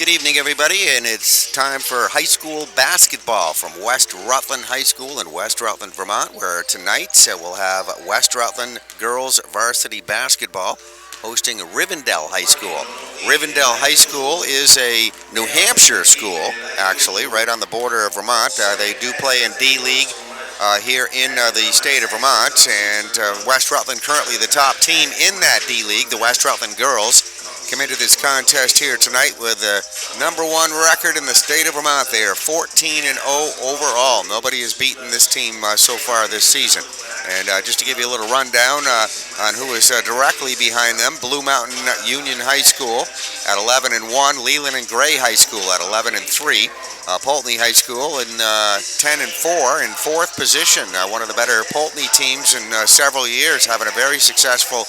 Good evening, everybody, and it's time for high school basketball from West Rutland High School in West Rutland, Vermont, where tonight we'll have West Rutland girls varsity basketball hosting Rivendell High School. Rivendell High School is a New Hampshire school, actually, right on the border of Vermont. They do play in D-League here in the state of Vermont, and West Rutland currently the top team in that D-League, the West Rutland girls. Come into this contest here tonight with the #1 record in the state of Vermont. They are 14-0 overall. Nobody has beaten this team so far this season. And just to give you a little rundown on who is directly behind them, Blue Mountain Union High School at 11-1, Leland and Gray High School at 11-3, Poultney High School in 10-4 in fourth position. One of the better Poultney teams in several years, having a very successful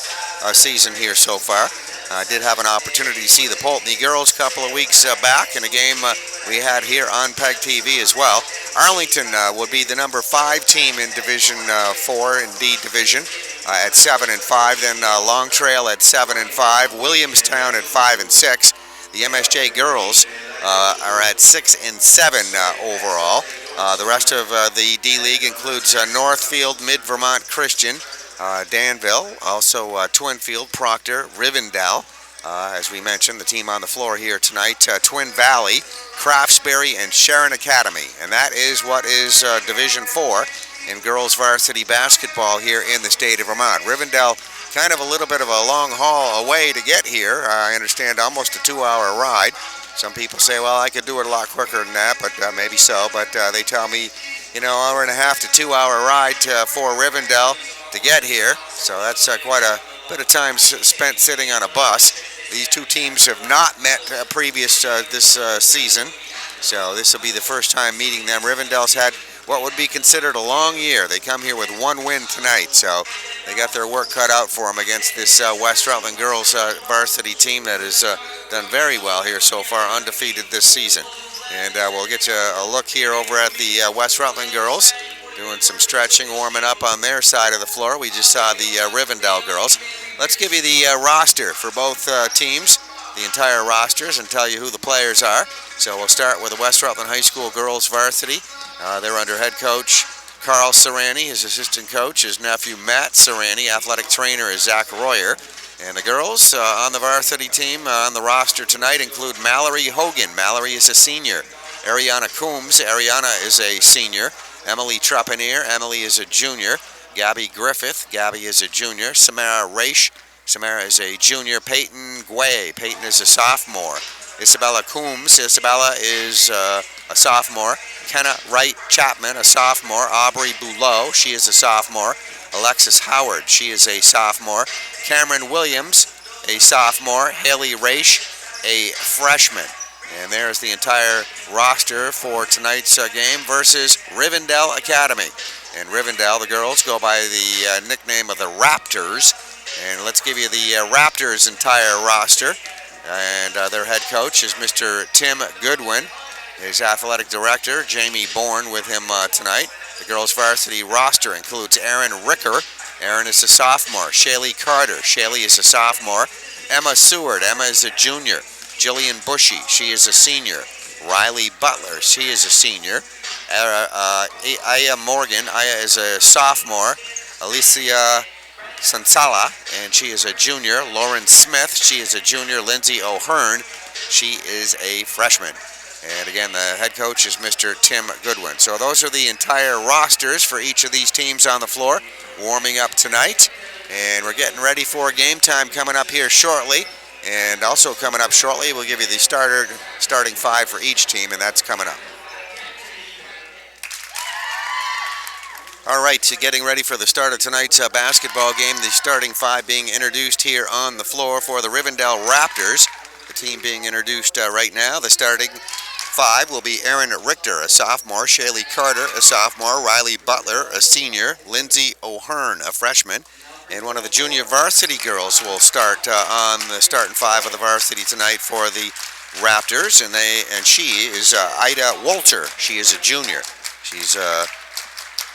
season here so far. I did have an opportunity to see the Poultney girls a couple of weeks back in a game we had here on PEGTV as well. Arlington would be the #5 team in Division 4 in D Division at 7-5. Then Long Trail at 7-5. Williamstown at 5-6. The MSJ girls are at 6-7 overall. The rest of the D League includes Northfield, Mid Vermont Christian, Danville, also Twinfield, Proctor, Rivendell, as we mentioned, the team on the floor here tonight, Twin Valley, Craftsbury, and Sharon Academy. And that is what is Division 4 in girls varsity basketball here in the state of Vermont. Rivendell, kind of a little bit of a long haul away to get here. I understand almost a 2-hour ride. Some people say, well, I could do it a lot quicker than that, but maybe so. But they tell me, hour and a half to 2-hour ride for Rivendell to get here, so that's quite a bit of time spent sitting on a bus. These two teams have not met previous this season, so this will be the first time meeting them. Rivendell's had what would be considered a long year. They come here with 1 win tonight, so they got their work cut out for them against this West Rutland girls varsity team that has done very well here so far, undefeated this season. And we'll get you a look here over at the West Rutland girls, doing some stretching, warming up on their side of the floor. We just saw the Rivendell girls. Let's give you the roster for both teams, the entire rosters, and tell you who the players are. So we'll start with the West Rutland High School girls varsity. They're under head coach Carl Serrani, his assistant coach, his nephew Matt Serrani, athletic trainer is Zach Royer. And the girls on the varsity team on the roster tonight include Mallory Hogan. Mallory is a senior. Ariana Coombs. Ariana is a senior. Emily Trepanier. Emily is a junior. Gabby Griffith. Gabby is a junior. Samara Raish. Samara is a junior. Peyton Guay. Peyton is a sophomore. Isabella Coombs. Isabella is a sophomore. Kenna Wright Chapman, a sophomore. Aubrey Boulot. She is a sophomore. Alexis Howard. She is a sophomore. Cameron Williams, a sophomore. Haley Raish, a freshman. And there's the entire roster for tonight's game versus Rivendell Academy. And Rivendell, the girls, go by the nickname of the Raptors. And let's give you the Raptors' entire roster. And their head coach is Mr. Tim Goodwin. His athletic director, Jamie Bourne, with him tonight. The girls' varsity roster includes Aaron Ricker. Aaron is a sophomore. Shaylee Carter. Shaylee is a sophomore. Emma Seward. Emma is a junior. Jillian Bushy, she is a senior. Riley Butler, she is a senior. Aya Morgan, Aya is a sophomore. Alicia Sansala, and she is a junior. Lauren Smith, she is a junior. Lindsay O'Hearn, she is a freshman. And again, the head coach is Mr. Tim Goodwin. So those are the entire rosters for each of these teams on the floor, warming up tonight. And we're getting ready for game time coming up here shortly. And also coming up shortly, we'll give you the starting 5 for each team, and that's coming up. All right, so getting ready for the start of tonight's basketball game. The starting 5 being introduced here on the floor for the Rivendell Raptors. The team being introduced right now. The starting 5 will be Aaron Richter, a sophomore. Shaylee Carter, a sophomore. Riley Butler, a senior. Lindsay O'Hearn, a freshman. And one of the junior varsity girls will start on the starting 5 of the varsity tonight for the Raptors, and she is Ida Walter. She is a junior. She's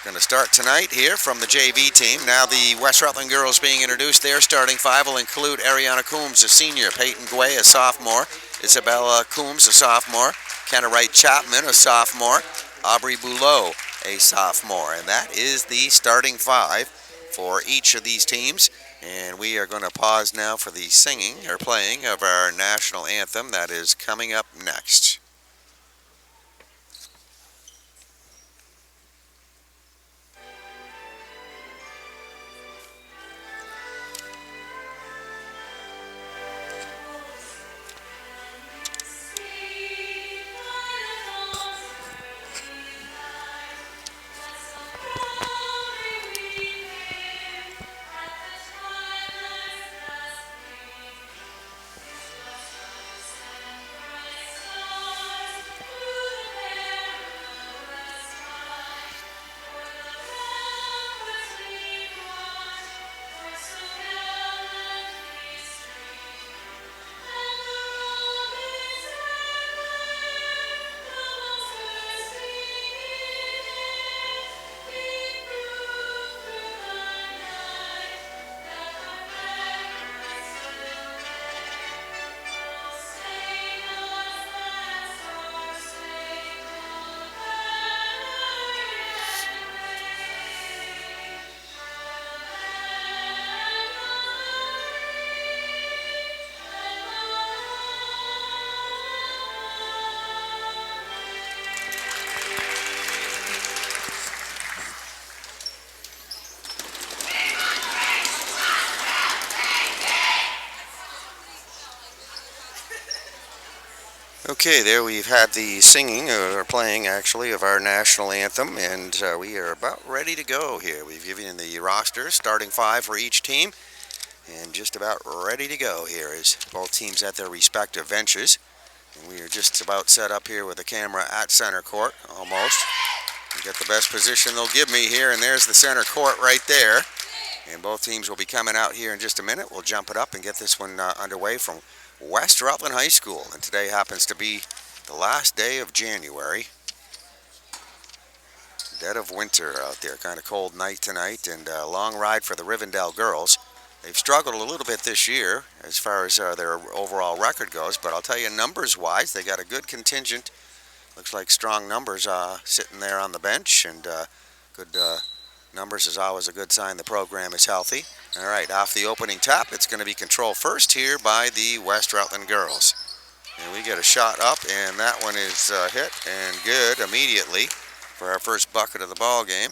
going to start tonight here from the JV team. Now the West Rutland girls being introduced. Their starting 5 will include Ariana Coombs, a senior, Peyton Guay, a sophomore, Isabella Coombs, a sophomore. Kenna Wright Chapman, a sophomore. Aubrey Boulot, a sophomore. And that is the starting five for each of these teams. And we are going to pause now for the singing or playing of our national anthem that is coming up next. Okay, there we've had the singing, or playing actually, of our national anthem, and we are about ready to go here. We've given the roster, starting five for each team, and just about ready to go here as both teams at their respective benches. And we are just about set up here with the camera at center court, almost. Get the best position they'll give me here, and there's the center court right there. And both teams will be coming out here in just a minute. We'll jump it up and get this one underway from West Rutland High School. And today happens to be the last day of January. Dead of winter out there. Kind of cold night tonight, and a long ride for the Rivendell girls. They've struggled a little bit this year as far as their overall record goes, but I'll tell you, numbers-wise, they got a good contingent. Looks like strong numbers sitting there on the bench, and good numbers is always a good sign the program is healthy. All right, off the opening tap, it's going to be control first here by the West Rutland girls. And we get a shot up, and that one is hit and good immediately for our first bucket of the ball game.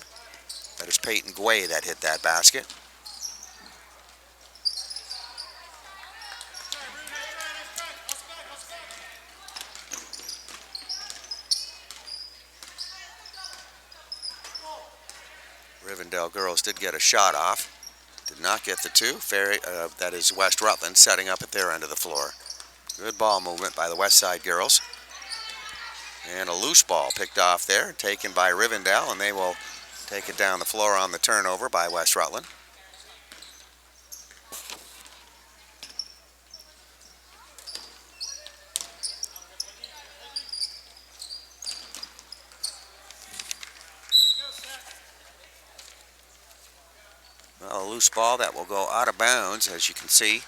That is Peyton Guay that hit that basket. Rivendell girls did get a shot off. Did not get the two. That is West Rutland setting up at their end of the floor. Good ball movement by the West Side girls. And a loose ball picked off there, taken by Rivendell, and they will take it down the floor on the turnover by West Rutland. Well, a loose ball that will go out of bounds, as you can see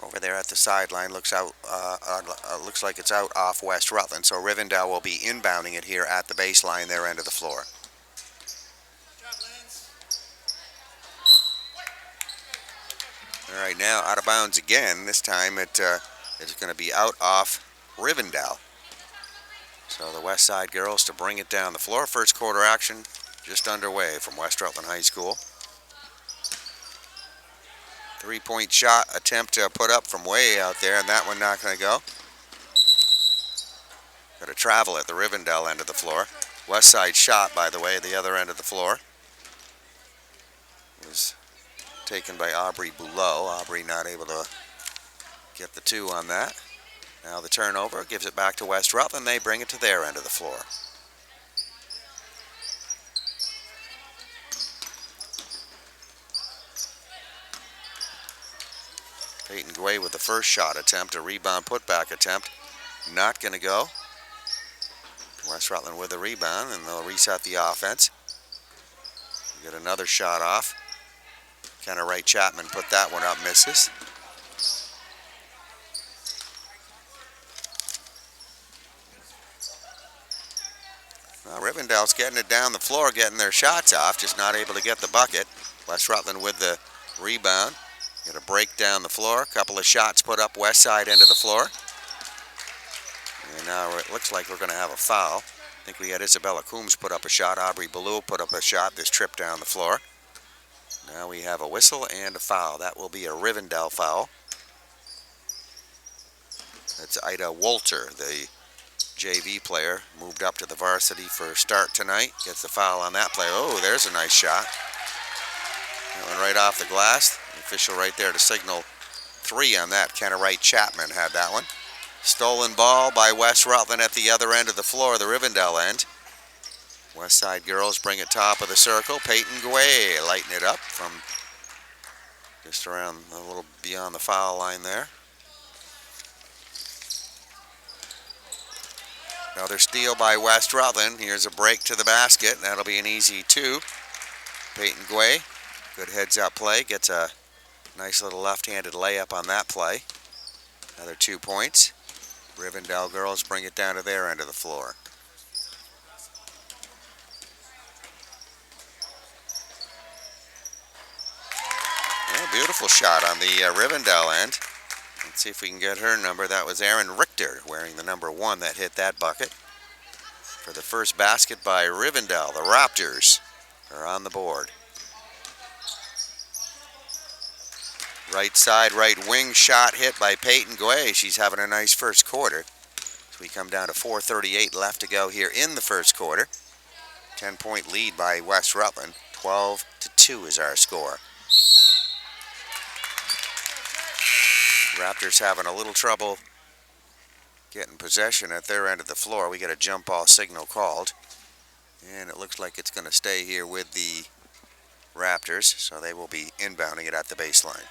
over there at the sideline. Looks like it's out off West Rutland, so Rivendell will be inbounding it here at the baseline, their end of the floor. All right, now out of bounds again. This time it's going to be out off Rivendell. So the West Side girls to bring it down the floor. First quarter action just underway from West Rutland High School. Three-point shot attempt to put up from way out there, and that one not going to go. Got to travel at the Rivendell end of the floor. West Side shot, by the way, the other end of the floor. Was taken by Aubrey Boulot. Aubrey not able to get the two on that. Now the turnover gives it back to West Rutland. They bring it to their end of the floor. Peyton Guay with the first shot attempt, a rebound putback attempt. Not going to go. West Rutland with a rebound, and they'll reset the offense. Get another shot off. Kenna Wright Chapman put that one up, misses. Well, Rivendell's getting it down the floor, getting their shots off, just not able to get the bucket. West Rutland with the rebound. Get a break down the floor. A couple of shots put up west side end of the floor. And now it looks like we're going to have a foul. I think we had Isabella Coombs put up a shot. Aubrey Ballou put up a shot this trip down the floor. Now we have a whistle and a foul. That will be a Rivendell foul. That's Ida Wolter, the JV player, moved up to the varsity for start tonight. Gets the foul on that play. Oh, there's a nice shot. That went right off the glass. The official right there to signal 3 on that. Kenna Wright Chapman had that one. Stolen ball by West Rutland at the other end of the floor, the Rivendell end. West Side girls bring it top of the circle. Peyton Guay lighting it up from just around a little beyond the foul line there. Another steal by West Rutland. Here's a break to the basket. That'll be an easy 2. Peyton Guay, good heads-up play. Gets a nice little left-handed layup on that play. Another 2 points. Rivendell girls bring it down to their end of the floor. Yeah, beautiful shot on the Rivendell end. Let's see if we can get her number. That was Erin Richter wearing the number 1 that hit that bucket. For the first basket by Rivendell, the Raptors are on the board. Right side, right wing shot hit by Peyton Guay. She's having a nice first quarter. So we come down to 4:38 left to go here in the first quarter. 10-point lead by West Rutland. 12-2 is our score. Raptors having a little trouble getting possession at their end of the floor. We get a jump ball signal called. And it looks like it's going to stay here with the Raptors. So they will be inbounding it at the baseline.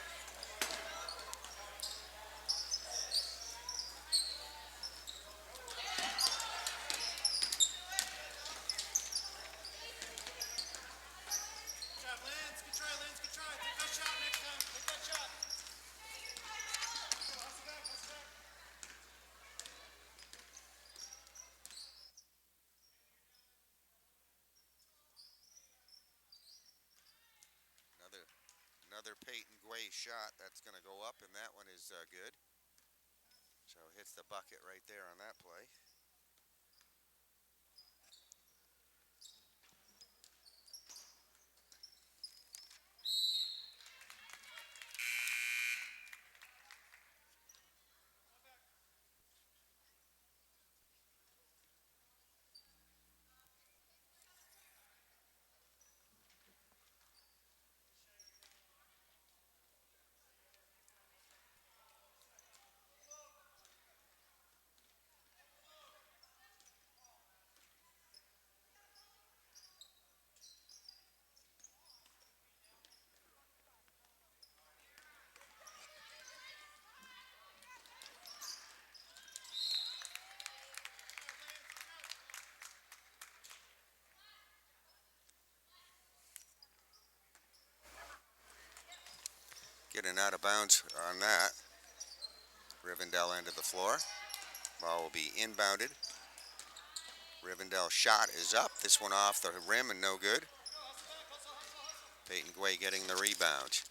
Another Peyton Guay shot that's going to go up, and that one is good. So hits the bucket right there on that play. Getting out of bounds on that. Rivendell end of the floor. Ball will be inbounded. Rivendell shot is up. This one off the rim and no good. Peyton Guay getting the rebound.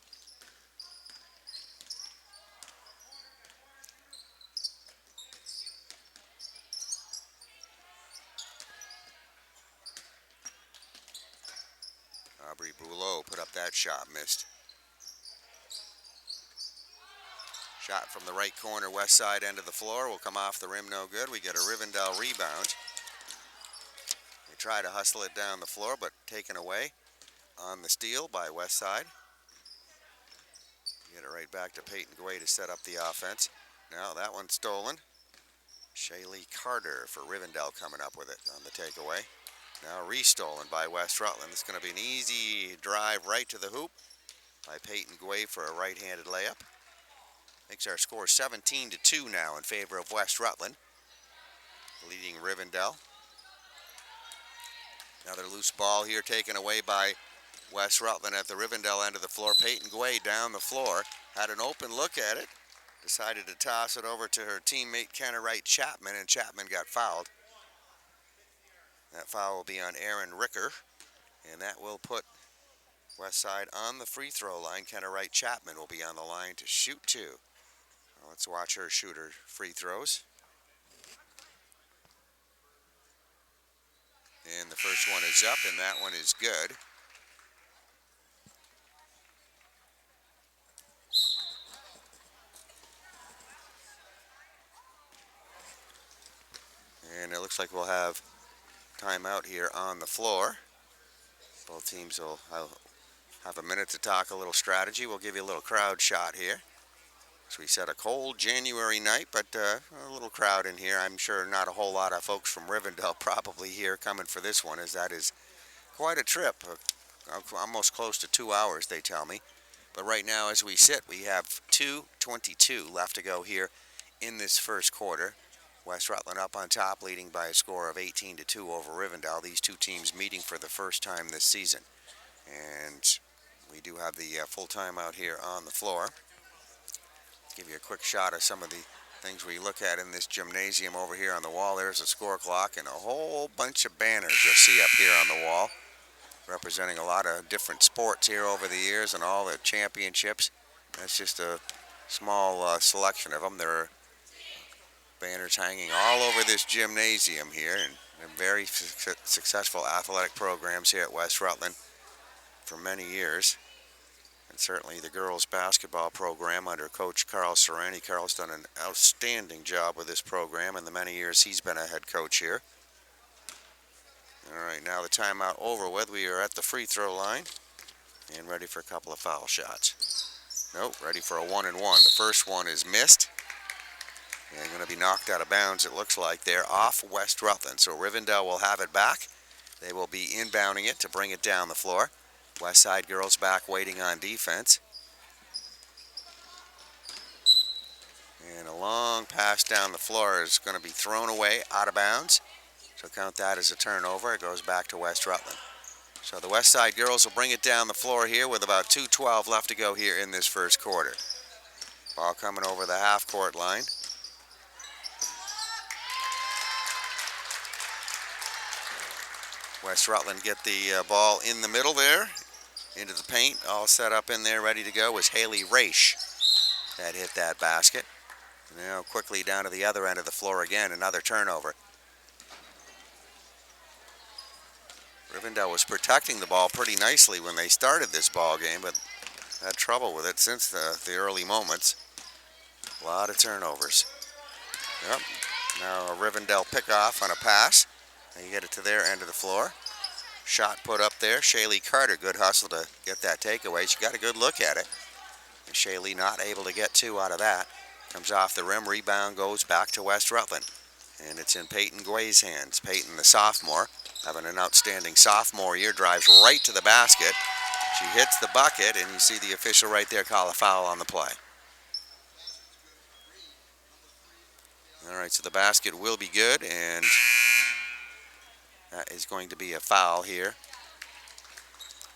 Aubrey Bouleau put up that shot, missed. Shot from the right corner, west side end of the floor, will come off the rim, no good. We get a Rivendell rebound. They try to hustle it down the floor, but taken away on the steal by west side. Get it right back to Peyton Guay to set up the offense. Now that one's stolen. Shaylee Carter for Rivendell coming up with it on the takeaway. Now re-stolen by West Rutland. It's going to be an easy drive right to the hoop by Peyton Guay for a right-handed layup. Makes our score 17-2 now in favor of West Rutland, leading Rivendell. Another loose ball here taken away by West Rutland at the Rivendell end of the floor. Peyton Guay down the floor, had an open look at it, decided to toss it over to her teammate Kenna Wright Chapman, and Chapman got fouled. That foul will be on Aaron Ricker, and that will put West Side on the free throw line. Kenna Wright Chapman will be on the line to shoot two. Let's watch her shoot her free throws. And the first one is up, and that one is good. And it looks like we'll have timeout here on the floor. Both teams will have a minute to talk a little strategy. We'll give you a little crowd shot here. So we said a cold January night, but a little crowd in here. I'm sure not a whole lot of folks from Rivendell probably here coming for this one, as that is quite a trip. Almost close to 2 hours, they tell me. But right now, as we sit, we have 2:22 left to go here in this first quarter. West Rutland up on top, leading by a score of 18-2 over Rivendell. These two teams meeting for the first time this season. And we do have the full timeout here on the floor. Give you a quick shot of some of the things we look at in this gymnasium over here on the wall. There's a score clock and a whole bunch of banners you'll see up here on the wall, representing a lot of different sports here over the years and all the championships. That's just a small selection of them. There are banners hanging all over this gymnasium here, and very successful athletic programs here at West Rutland for many years. And certainly the girls basketball program under Coach Carl Serrani. Carl's done an outstanding job with this program in the many years he's been a head coach here. All right, now the timeout over with. We are at the free throw line and ready for a couple of foul shots. Nope, ready for a 1-and-1. The first one is missed and going to be knocked out of bounds, it looks like. They're off West Rutland, so Rivendell will have it back. They will be inbounding it to bring it down the floor. West Side girls back waiting on defense. And a long pass down the floor is going to be thrown away out of bounds. So count that as a turnover. It goes back to West Rutland. So the West Side girls will bring it down the floor here with about 2:12 left to go here in this first quarter. Ball coming over the half-court line. West Rutland get the ball in the middle there, into the paint, all set up in there, ready to go, was Haley Raish that hit that basket. Now quickly down to the other end of the floor again, another turnover. Rivendell was protecting the ball pretty nicely when they started this ball game, but had trouble with it since the early moments. A lot of turnovers. Yep. Now a Rivendell pickoff on a pass. And you get it to their end of the floor. Shot put up there. Shaylee Carter, good hustle to get that takeaway. She got a good look at it. And Shaylee not able to get two out of that. Comes off the rim. Rebound goes back to West Rutland. And it's in Peyton Guay's hands. Peyton, the sophomore, having an outstanding sophomore year, drives right to the basket. She hits the bucket, and you see the official right there call a foul on the play. All right, so the basket will be good, and that is going to be a foul here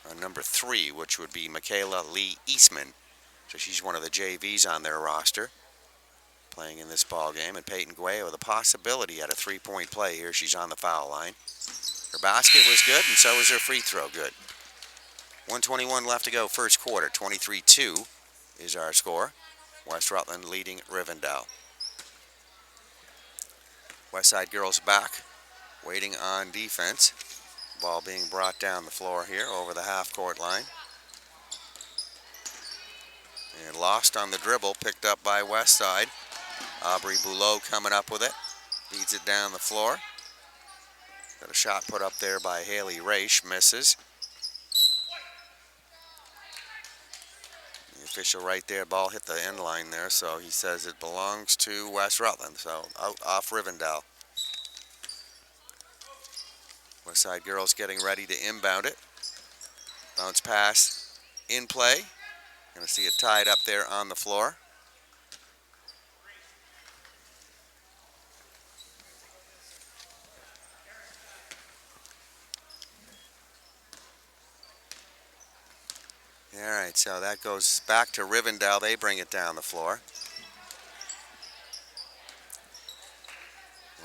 on number 3, which would be Michaela Lee Eastman. So she's one of the JVs on their roster playing in this ball game. And Peyton Guay with a possibility at a three-point play here. She's on the foul line. Her basket was good, and so was her free throw good. 1:21 left to go first quarter. 23-2 is our score. West Rutland leading Rivendell. West Side girls back, waiting on defense. Ball being brought down the floor here over the half-court line. And lost on the dribble, picked up by West Side. Aubrey Boulot coming up with it. Feeds it down the floor. Got a shot put up there by Haley Raish, misses. The official right there, ball hit the end line there, so he says it belongs to West Rutland, so out off Rivendell. West Side girls getting ready to inbound it. Bounce pass in play. Gonna see it tied up there on the floor. All right, so that goes back to Rivendell. They bring it down the floor.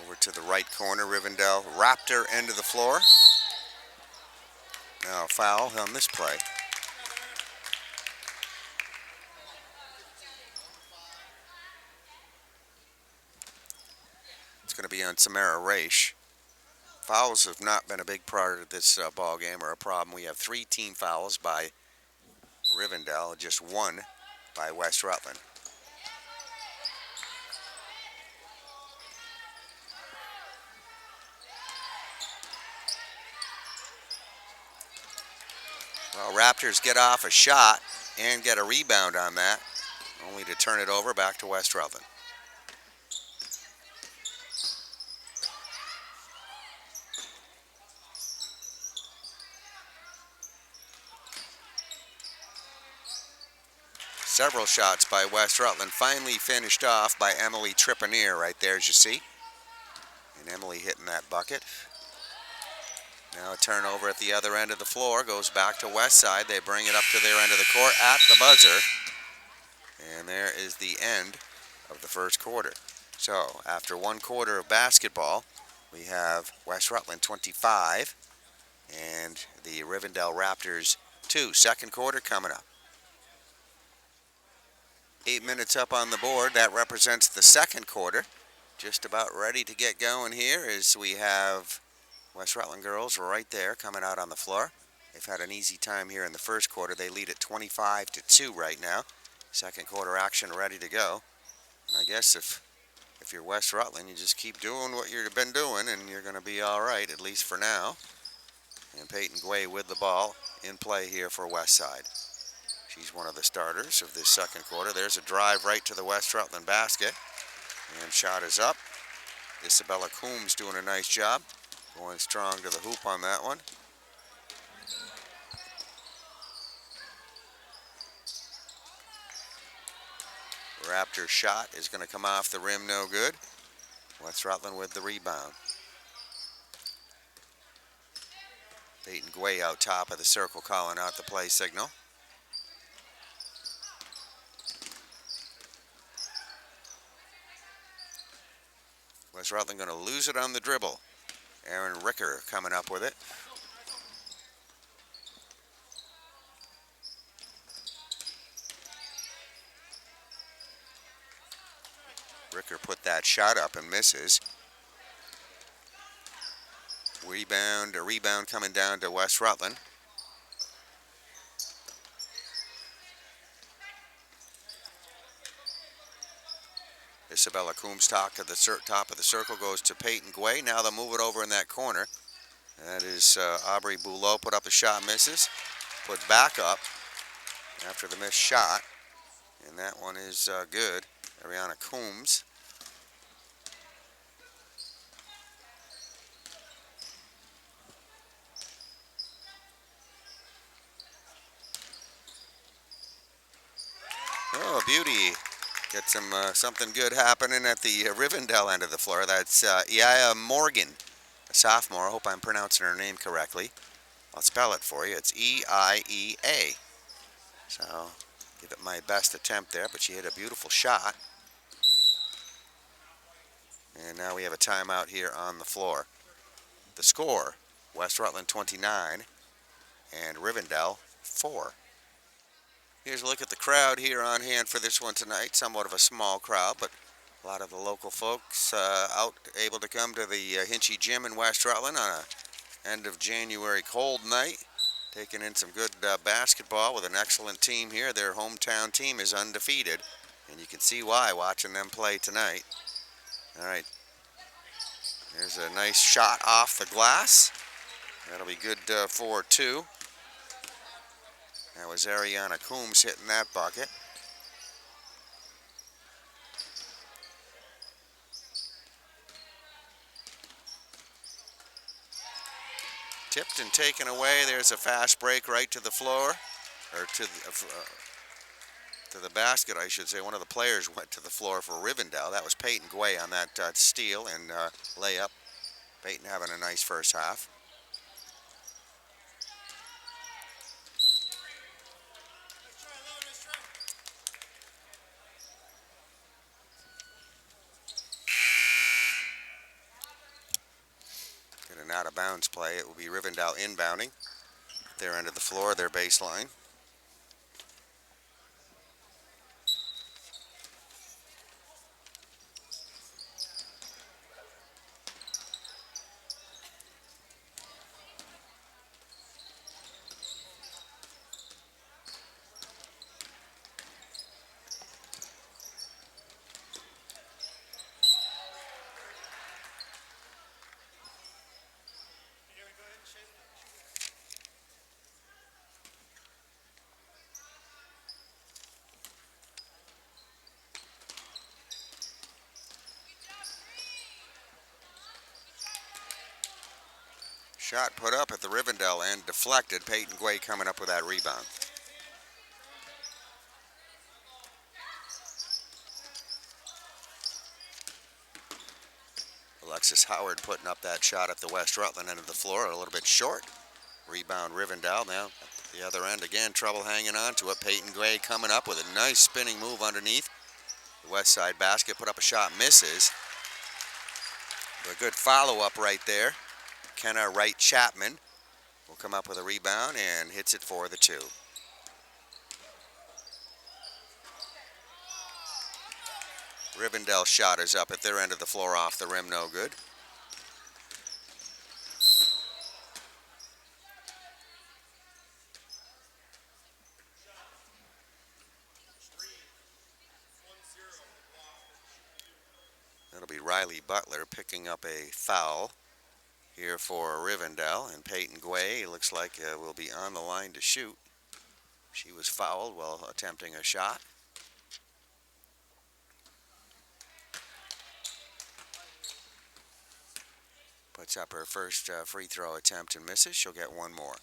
Over to the right corner, Rivendell Raptor end of the floor. Now a foul on this play. It's going to be on Samara Raish. Fouls have not been a big part of this ball game or a problem. We have 3 team fouls by Rivendell, just 1 by West Rutland. Well, Raptors get off a shot and get a rebound on that, only to turn it over back to West Rutland. Several shots by West Rutland, finally finished off by Emily Tripanier right there, as you see. And Emily hitting that bucket. Now a turnover at the other end of the floor, goes back to West Side. They bring it up to their end of the court at the buzzer. And there is the end of the first quarter. So after 1 quarter of basketball, we have West Rutland 25 and the Rivendell Raptors 2. Second quarter coming up. 8 minutes up on the board. That represents the second quarter. Just about ready to get going here as we have West Rutland girls right there coming out on the floor. They've had an easy time here in the first quarter. They lead at 25-2 right now. Second quarter action ready to go. And I guess if you're West Rutland, you just keep doing what you've been doing and you're going to be all right, at least for now. And Peyton Guay with the ball in play here for West Side. She's one of the starters of this second quarter. There's a drive right to the West Rutland basket. And shot is up. Isabella Coombs doing a nice job. Going strong to the hoop on that one. Raptor shot is going to come off the rim, no good. West Rutland with the rebound. Peyton Guay out top of the circle calling out the play signal. West Rutland going to lose it on the dribble. Aaron Ricker coming up with it. Ricker put that shot up and misses. A rebound coming down to West Rutland. Isabella Coombs top of the circle goes to Peyton Guay. Now they'll move it over in that corner. That is Aubrey Boulot, put up a shot, misses. Put back up after the missed shot. And that one is good. Ariana Coombs. Oh, beauty. Get something good happening at the Rivendell end of the floor. That's Iaya Morgan, a sophomore. I hope I'm pronouncing her name correctly. I'll spell it for you. It's E-I-E-A. So, give it my best attempt there, but she hit a beautiful shot. And now we have a timeout here on the floor. The score, West Rutland 29 and Rivendell 4. Here's a look at the crowd here on hand for this one tonight. Somewhat of a small crowd, but a lot of the local folks out able to come to the Hinchy Gym in West Rutland on a end of January cold night. Taking in some good basketball with an excellent team here. Their hometown team is undefeated, and you can see why watching them play tonight. All right, there's a nice shot off the glass. That'll be good for 2. That was Ariana Coombs hitting that bucket. Tipped and taken away. There's a fast break right to the floor, or to the basket, I should say. One of the players went to the floor for Rivendell. That was Peyton Guay on that steal and layup. Peyton having a nice first half. an out-of-bounds play. It will be Rivendell inbounding their end of the floor, their baseline. Shot put up at the Rivendell end, deflected. Peyton Guay coming up with that rebound. Alexis Howard putting up that shot at the West Rutland end of the floor, a little bit short. Rebound Rivendell now at the other end again, trouble hanging on to it. Peyton Guay coming up with a nice spinning move underneath the west side basket, put up a shot, misses. But a good follow-up right there. Kenna Wright Chapman will come up with a rebound and hits it for the 2. Rivendell shot is up at their end of the floor, off the rim, no good. That'll be Riley Butler picking up a foul here for Rivendell, and Peyton Guay looks like will be on the line to shoot. She was fouled while attempting a shot. Puts up her first free throw attempt and misses. She'll get one more.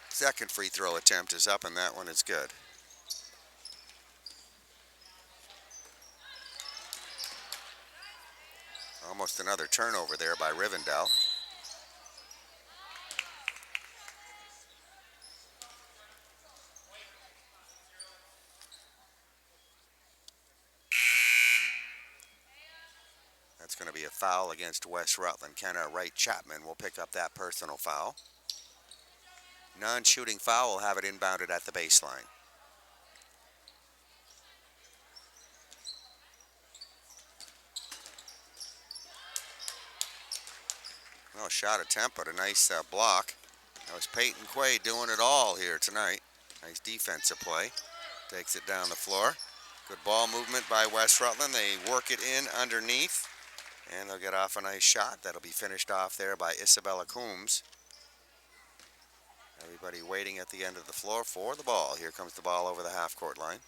Second free throw attempt is up, and that one is good. Almost another turnover there by Rivendell. That's going to be a foul against West Rutland. Kenna Wright Chapman will pick up that personal foul. Non-shooting foul will have it inbounded at the baseline. Well, shot attempt, but a nice block. That was Peyton Guay doing it all here tonight. Nice defensive play. Takes it down the floor. Good ball movement by West Rutland. They work it in underneath, and they'll get off a nice shot. That'll be finished off there by Isabella Coombs. Everybody waiting at the end of the floor for the ball. Here comes the ball over the half-court line.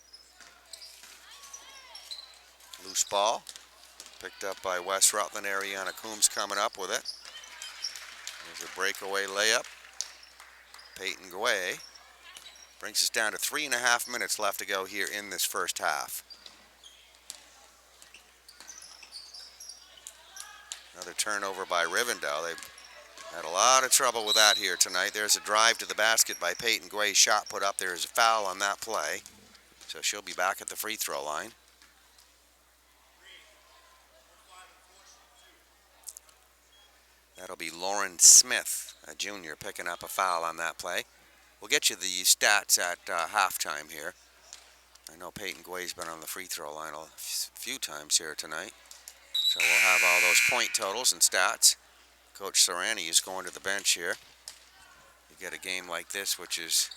Loose ball. Picked up by West Rutland. Ariana Coombs coming up with it. There's a breakaway layup. Peyton Guay brings us down to 3.5 minutes left to go here in this first half. Another turnover by Rivendell. They've had a lot of trouble with that here tonight. There's a drive to the basket by Peyton Guay. Shot put up. There's a foul on that play. So she'll be back at the free throw line. That'll be Lauren Smith, a junior, picking up a foul on that play. We'll get you the stats at halftime here. I know Peyton Guay's been on the free throw line a few times here tonight. So we'll have all those point totals and stats. Coach Serrani is going to the bench here. You get a game like this, which is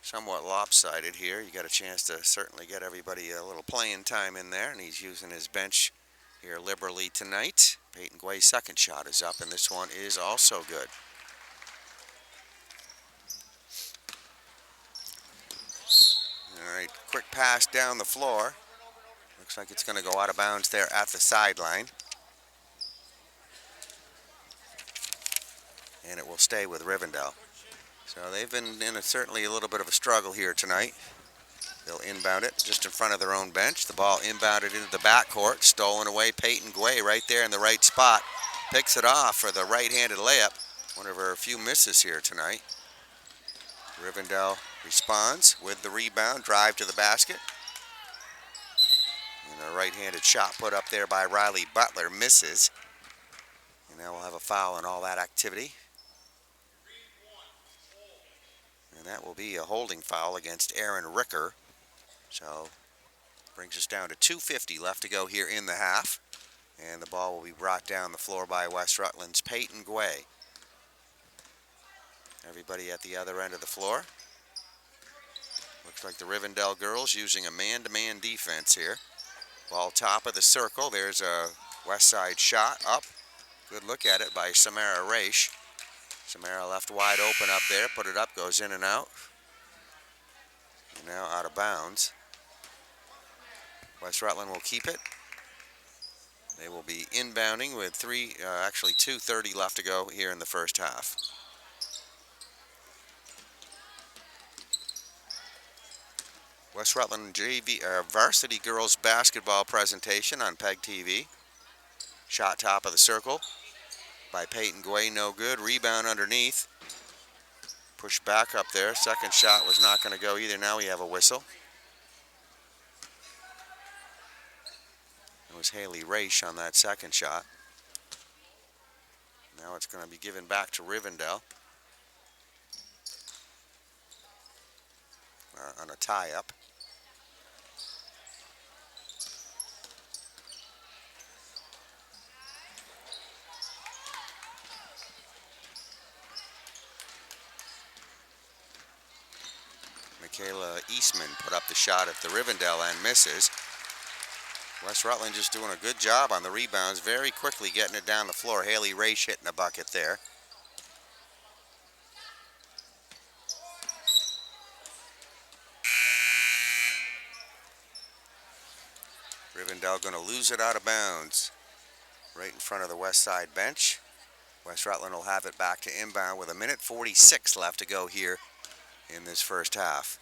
somewhat lopsided here. You got a chance to certainly get everybody a little playing time in there, and he's using his bench here liberally tonight. Peyton Guay's second shot is up, and this one is also good. All right, quick pass down the floor. Looks like it's going to go out of bounds there at the sideline. And it will stay with Rivendell. So they've been in certainly a little bit of a struggle here tonight. They'll inbound it just in front of their own bench. The ball inbounded into the backcourt. Stolen away. Peyton Guay right there in the right spot. Picks it off for the right-handed layup. One of her few misses here tonight. Rivendell responds with the rebound, drive to the basket. And a right-handed shot put up there by Riley Butler misses. And now we'll have a foul in all that activity. And that will be a holding foul against Aaron Ricker. So brings us down to 2:50 left to go here in the half. And the ball will be brought down the floor by West Rutland's Peyton Guay. Everybody at the other end of the floor. Looks like the Rivendell girls using a man-to-man defense here. Ball top of the circle. There's a west side shot up. Good look at it by Samara Raish. Samara left wide open up there. Put it up, goes in and out. And now out of bounds. West Rutland will keep it. They will be inbounding with 2:30 left to go here in the first half. West Rutland Varsity girls basketball presentation on PEGTV. Shot top of the circle by Peyton Guay, no good. Rebound underneath. Push back up there. Second shot was not going to go either. Now we have a whistle. It was Haley Raish on that second shot. Now it's going to be given back to Rivendell on a tie-up. Michaela Eastman put up the shot at the Rivendell end, misses. West Rutland just doing a good job on the rebounds, very quickly getting it down the floor. Haley Raish hitting a bucket there. Rivendell going to lose it out of bounds right in front of the west side bench. West Rutland will have it back to inbound with 1:46 left to go here in this first half.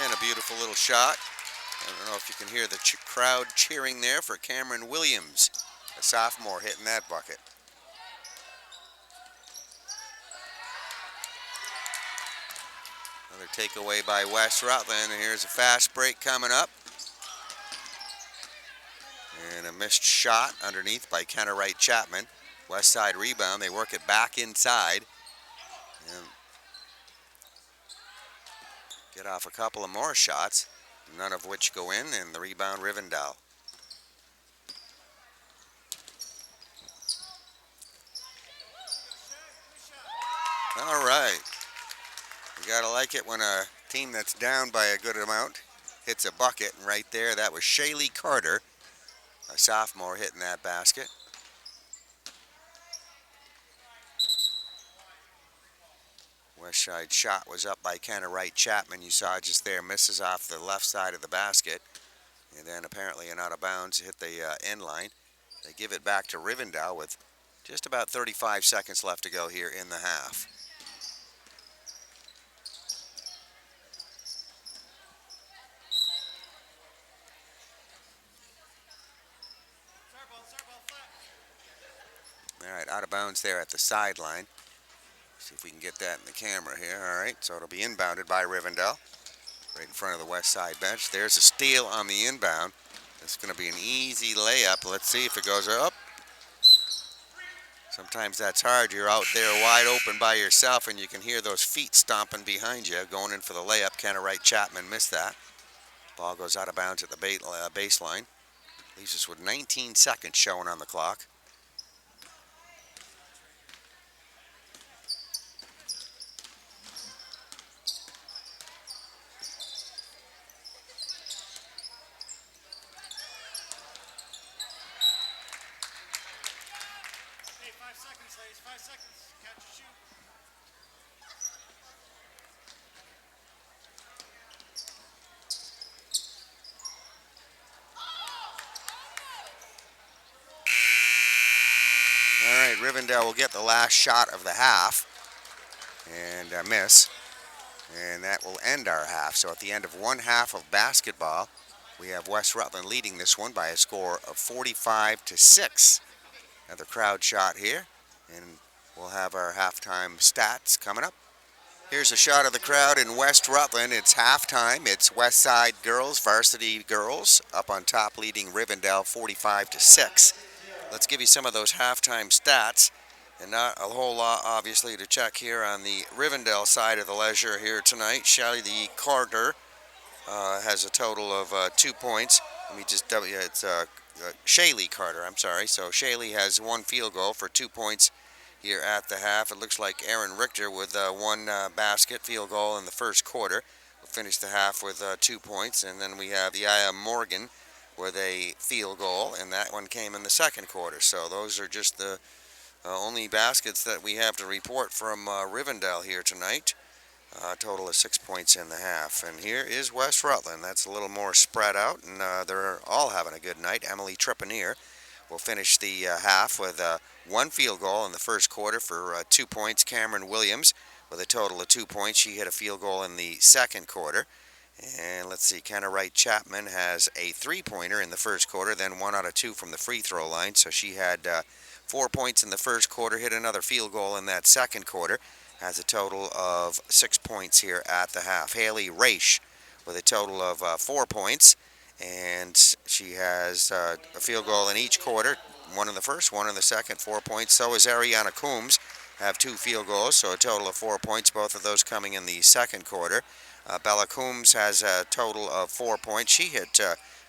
And a beautiful little shot. I don't know if you can hear the crowd cheering there for Cameron Williams, a sophomore, hitting that bucket. Another takeaway by West Rutland, and here's a fast break coming up. And a missed shot underneath by Kenna Wright Chapman. West side rebound, they work it back inside. And get off a couple of more shots, none of which go in, and the rebound Rivendell. All right. You gotta like it when a team that's down by a good amount hits a bucket, and right there, that was Shaylee Carter, a sophomore, hitting that basket. West side shot was up by Kenna Wright Chapman. You saw just there, misses off the left side of the basket. And then apparently an out of bounds hit the end line. They give it back to Rivendell with just about 35 seconds left to go here in the half. All right, out of bounds there at the sideline. See if we can get that in the camera here. All right, so it'll be inbounded by Rivendell right in front of the west side bench. There's a steal on the inbound. It's going to be an easy layup. Let's see if it goes up. Sometimes that's hard. You're out there wide open by yourself, and you can hear those feet stomping behind you. Going in for the layup, Kenna Wright Chapman missed that. Ball goes out of bounds at the baseline. Leaves us with 19 seconds showing on the clock. Hey, 5 seconds, ladies, 5 seconds. Catch and shoot. All right, Rivendell will get the last shot of the half and miss. And that will end our half. So at the end of one half of basketball, We have West Rutland leading this one by a score of 45-6. Another crowd shot here, and we'll have our halftime stats coming up. Here's a shot of the crowd in West Rutland. It's halftime. It's West Side girls, varsity girls, up on top leading Rivendell 45-6. Let's give you some of those halftime stats, and not a whole lot, obviously, to check here on the Rivendell side of the leisure here tonight. Shelly Carter has a total of 2 points. Let me just double, yeah, it's Shaylee Carter, I'm sorry. So Shaylee has one field goal for 2 points here at the half. It looks like Aaron Richter with one basket field goal in the first quarter. We'll finish the half with 2 points, and then we have Yaya Morgan with a field goal, and that one came in the second quarter. So those are just the only baskets that we have to report from Rivendell here tonight. A total of 6 points in the half. And here is West Rutland. That's a little more spread out, and they're all having a good night. Emily Trepanier will finish the half with one field goal in the first quarter for 2 points. Cameron Williams with a total of 2 points. She hit a field goal in the second quarter. And let's see, Kenna Wright Chapman has a three-pointer in the first quarter, then 1 out of 2 from the free throw line. So she had 4 points in the first quarter, hit another field goal in that second quarter. Has a total of 6 points here at the half. Haley Raish with a total of 4 points, and she has a field goal in each quarter, 1 in the first, 1 in the second, 4 points. So is Ariana Coombs, have 2 field goals, so a total of 4 points, both of those coming in the second quarter. Bella Coombs has a total of 4 points. She hit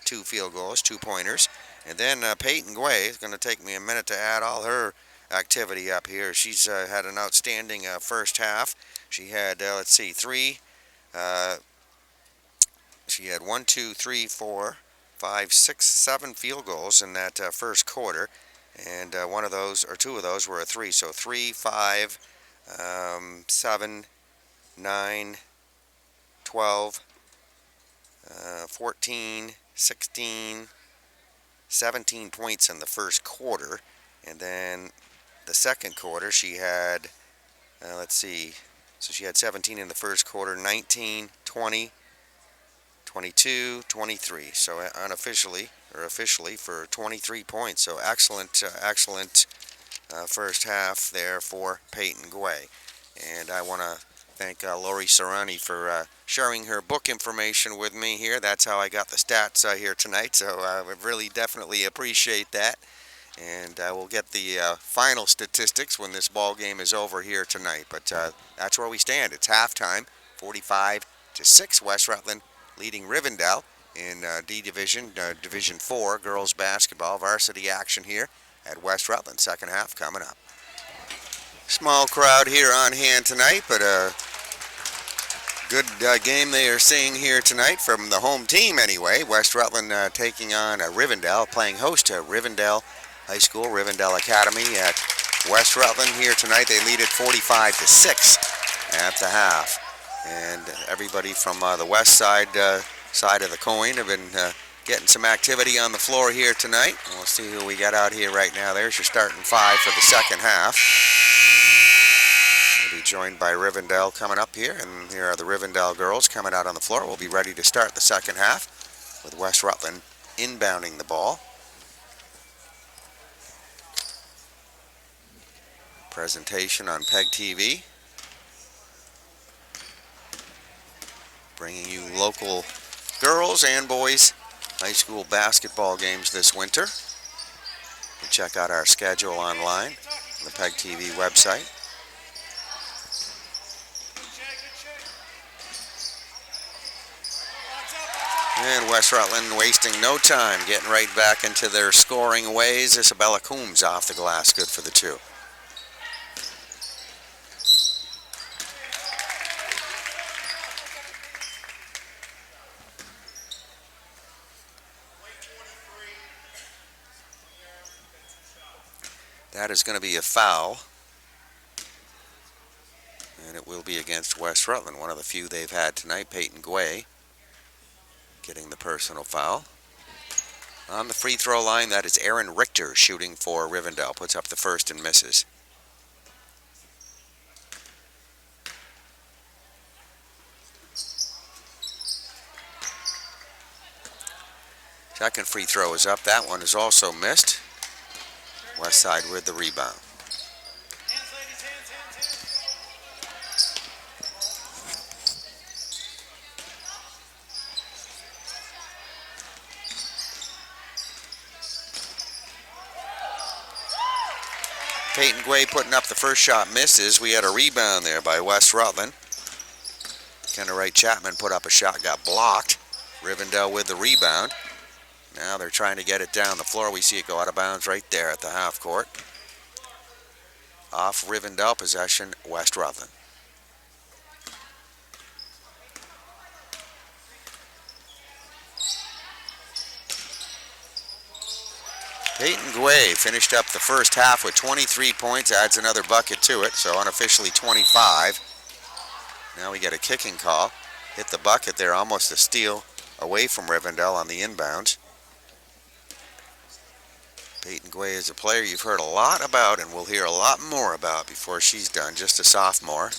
2 field goals, 2-pointers. And then Peyton Guay, is going to take me a minute to add all her activity up here. She's had an outstanding first half. She had, let's see, she had 1, 2, 3, 4, 5, 6, 7 field goals in that first quarter. And one of those, or 2 of those, were a 3. So 3, 5, 7, 9, 12, 14, 16, 17 points in the first quarter. And then the second quarter, she had, let's see, so she had 17 in the first quarter, 19, 20, 22, 23. So unofficially, or officially, for 23 points. So excellent, excellent first half there for Peyton Guay. And I want to thank Lori Serrani for sharing her book information with me here. That's how I got the stats here tonight. So I really definitely appreciate that. And we'll get the final statistics when this ball game is over here tonight. But that's where we stand. It's halftime, 45-6. West Rutland leading Rivendell in D Division, Division 4 girls basketball. Varsity action here at West Rutland. Second half coming up. Small crowd here on hand tonight, but a good game they are seeing here tonight from the home team anyway. West Rutland taking on Rivendell, playing host to Rivendell High School, Rivendell Academy at West Rutland here tonight. They lead it 45-6 at the half. And everybody from the west side of the coin have been getting some activity on the floor here tonight. We'll see who we got out here right now. There's your starting 5 for the second half. We'll be joined by Rivendell coming up here, and here are the Rivendell girls coming out on the floor. We'll be ready to start the second half with West Rutland inbounding the ball. Presentation on PEGTV, bringing you local girls and boys high school basketball games this winter. You can check out our schedule online on the PEGTV website. And West Rutland wasting no time, getting right back into their scoring ways. Isabella Coombs off the glass, good for the 2. That is going to be a foul, and it will be against West Rutland, one of the few they've had tonight. Peyton Guay getting the personal foul. On the free throw line, that is Aaron Richter shooting for Rivendell. Puts up the first and misses. Second free throw is up. That one is also missed. West Side with the rebound. Hands, ladies, hands. Peyton Guay putting up the first shot, misses. We had a rebound there by West Rutland. Kenna Chapman put up a shot, got blocked. Rivendell with the rebound. Now they're trying to get it down the floor. We see it go out of bounds right there at the half court. Off Rivendell, possession, West Rutland. Peyton Guay finished up the first half with 23 points, adds another bucket to it, so unofficially 25. Now we get a kicking call. Hit the bucket there, almost a steal away from Rivendell on the inbound. Peyton Guay is a player you've heard a lot about and we'll hear a lot more about before she's done, just a sophomore.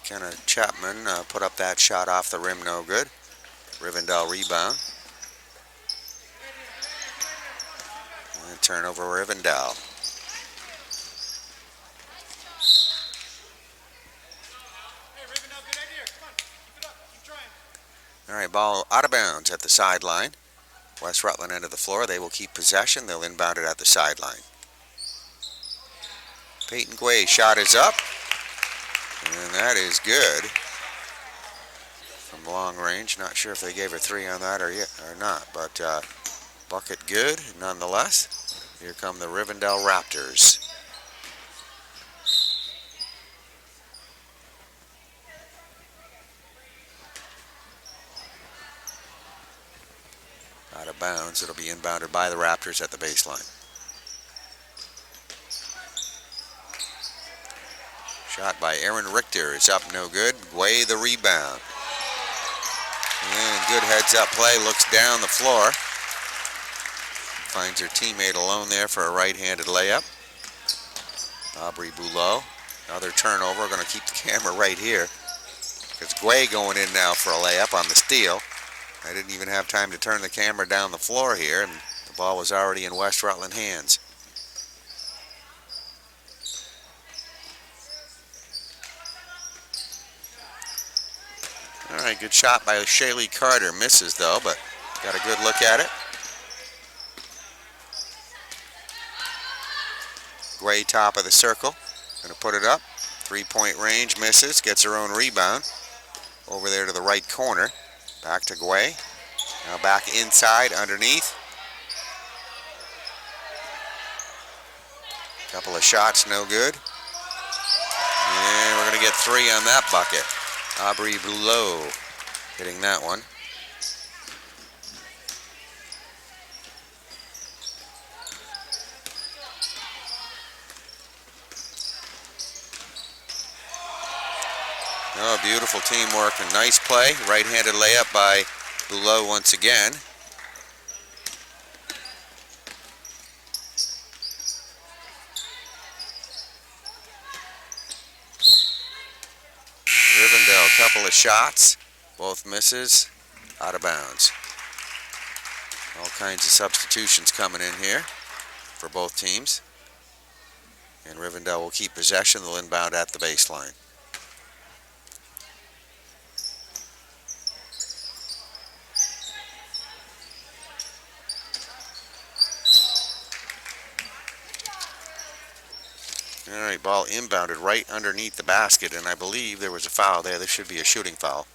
Kenna Chapman put up that shot off the rim, no good. Rivendell rebound. And turnover Rivendell. Hey, Rivendell, good idea. Come on, keep it up. Keep trying. All right, ball out of bounds at the sideline. West Rutland end of the floor. They will keep possession. They'll inbound it at the sideline. Peyton Guay shot is up. And that is good from long range. Not sure if they gave a three on that or not, but bucket good nonetheless. Here come the Rivendell Raptors. Out of bounds. It'll be inbounded by the Raptors at the baseline. Shot by Aaron Richter is up, no good. Guay the rebound. And good heads-up play, looks down the floor. Finds her teammate alone there for a right-handed layup. Aubrey Boulot. Another turnover. We're going to keep the camera right here. It's Guay going in now for a layup on the steal. I didn't even have time to turn the camera down the floor here, and the ball was already in West Rutland hands. All right, good shot by Shaylee Carter. Misses, though, but got a good look at it. Guay top of the circle. Going to put it up. Three-point range, misses. Gets her own rebound. Over there to the right corner. Back to Guay. Now back inside, underneath. Couple of shots, no good. And we're going to get three on that bucket. Aubrey Boulot hitting that one. Oh, beautiful teamwork and nice play. Right-handed layup by Boulot once again. Rivendell, couple of shots, both misses, out of bounds. All kinds of substitutions coming in here for both teams. And Rivendell will keep possession. They'll inbound at the baseline. All right, ball inbounded right underneath the basket, and I believe there was a foul there. There should be a shooting foul.